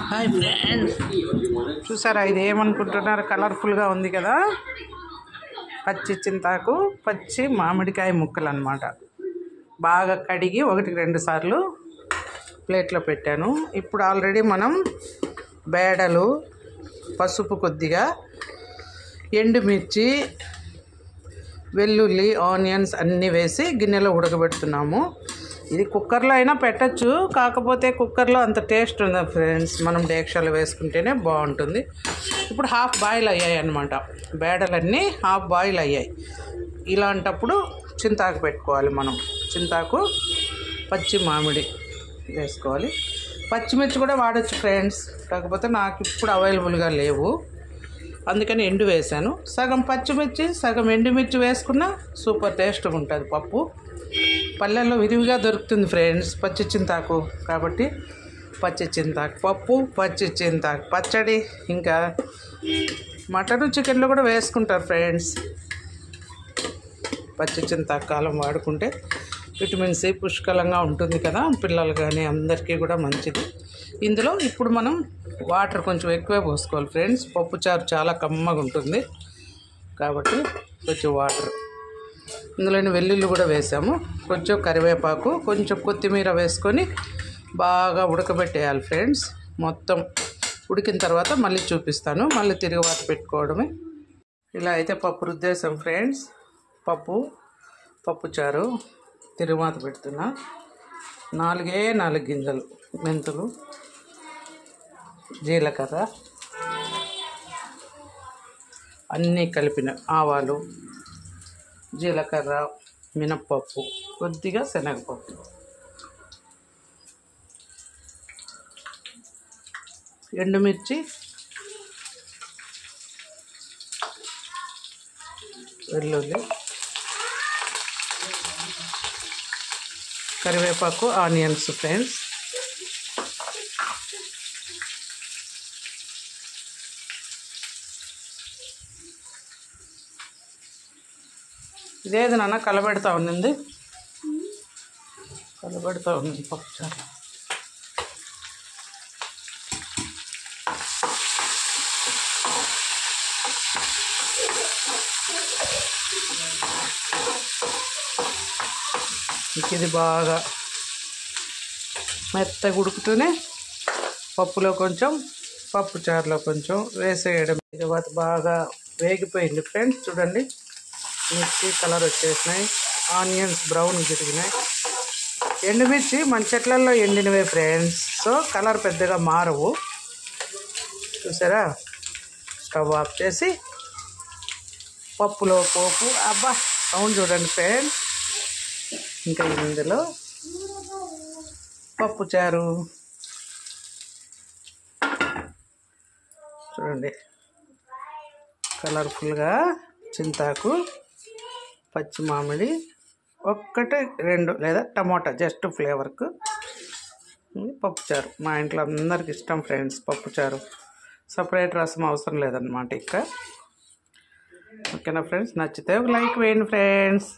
Hi friends, చూసారా ఇది ఏమనుకుంటున్నారు? కలర్ఫుల్గా ఉంది కదా. పచ్చి చింతాకు, పచ్చి మామిడికాయ ముక్కలు అన్నమాట. బాగా కడిగి 1-2 సార్లు ప్లేట్లో పెట్టాను. ఇప్పుడు ఆల్రెడీ మనం బేడలు, పసుపు కొద్దిగా, ఎండుమిర్చి, వెల్లుల్లి, ఆనియన్స్ అన్నీ వేసి గిన్నెలో ఉడకబెడుతున్నాము. ఇది కుక్కర్లో అయినా పెట్టచ్చు, కాకపోతే కుక్కర్లో అంత టేస్ట్ ఉండదు ఫ్రెండ్స్. మనం డేక్షాలు వేసుకుంటేనే బాగుంటుంది. ఇప్పుడు హాఫ్ బాయిల్ అయ్యాయి అన్నమాట. బేడలన్నీ హాఫ్ బాయిల్ అయ్యాయి. ఇలాంటప్పుడు చింతాకు పెట్టుకోవాలి మనం. చింతాకు, పచ్చి మామిడి వేసుకోవాలి. పచ్చిమిర్చి కూడా వాడచ్చు ఫ్రెండ్స్, కాకపోతే నాకు ఇప్పుడు అవైలబుల్గా లేవు, అందుకని ఎండు వేసాను. సగం పచ్చిమిర్చి, సగం ఎండుమిర్చి వేసుకున్నా సూపర్ టేస్ట్గా ఉంటుంది పప్పు. పల్లెల్లో విరివిగా దొరుకుతుంది ఫ్రెండ్స్ పచ్చి చింతాకు. కాబట్టి పచ్చి చింతాకు పప్పు, పచ్చి చింతాకు పచ్చడి, ఇంకా మటన్, చికెన్లో కూడా వేసుకుంటారు ఫ్రెండ్స్. పచ్చి చింతాకు కాలం వాడుకుంటే విటమిన్ సి పుష్కలంగా ఉంటుంది కదా, పిల్లలు కానీ అందరికీ కూడా మంచిది. ఇందులో ఇప్పుడు మనం వాటర్ కొంచెం ఎక్కువే పోసుకోవాలి ఫ్రెండ్స్. పప్పుచారు చాలా కమ్మగా ఉంటుంది కాబట్టి కొంచెం వాటర్. ఇందులోని వెల్లుల్లి కూడా వేసాము, కొంచెం కరివేపాకు, కొంచెం కొత్తిమీర వేసుకొని బాగా ఉడకబెట్టేయాలి ఫ్రెండ్స్. మొత్తం ఉడికిన తర్వాత మళ్ళీ చూపిస్తాను, మళ్ళీ తిరుగుబాటు పెట్టుకోవడమే. ఇలా అయితే పప్పు రుద్దేశాం ఫ్రెండ్స్. పప్పుచారు తిరుగుమాత పెడుతున్నా. 4 గింజలు మెంతులు, జీలకర్ర అన్నీ కలిపిన, ఆవాలు, జీలకర్ర, మినప్పప్పు, కొద్దిగా శనగపప్పు, ఎండుమిర్చి, వెల్లుల్లి, కరివేపాకు, ఆనియన్స్ ఫ్రెండ్స్. ఇదేది నాన్న కలబెడతా ఉంది పప్పుచారు. ఇది బాగా మెత్తగా ఉడుకుతూనే పప్పులో కొంచెం, పప్పుచారులో కొంచెం వేసేయడం. తర్వాత బాగా వేగిపోయింది ఫ్రెండ్స్. చూడండి, మిర్చి కలర్ వచ్చేసినాయి, ఆనియన్స్ బ్రౌన్ తిరిగినాయి. ఎండుమిర్చి మన చెట్లలో ఎండినవే ఫ్రెండ్స్, సో కలర్ పెద్దగా మారవు. చూసారా, స్టవ్ ఆఫ్ చేసి పప్పులో పోపు, అబ్బా సౌండ్ చూడండి ఫ్రెండ్స్. ఇంకా ఇందులో పప్పుచారు చూడండి, కలర్ఫుల్గా చింతాకు, పచ్చి మామిడి, 1-2 లేదా టమోటా జస్ట్ ఫ్లేవర్కు పప్పుచారు. మా ఇంట్లో అందరికి ఇష్టం ఫ్రెండ్స్ పప్పుచారు. సపరేట్ రసం అవసరం లేదన్నమాట. ఇంకా ఓకేనా ఫ్రెండ్స్, నచ్చితే ఒక లైక్ వేయండి ఫ్రెండ్స్.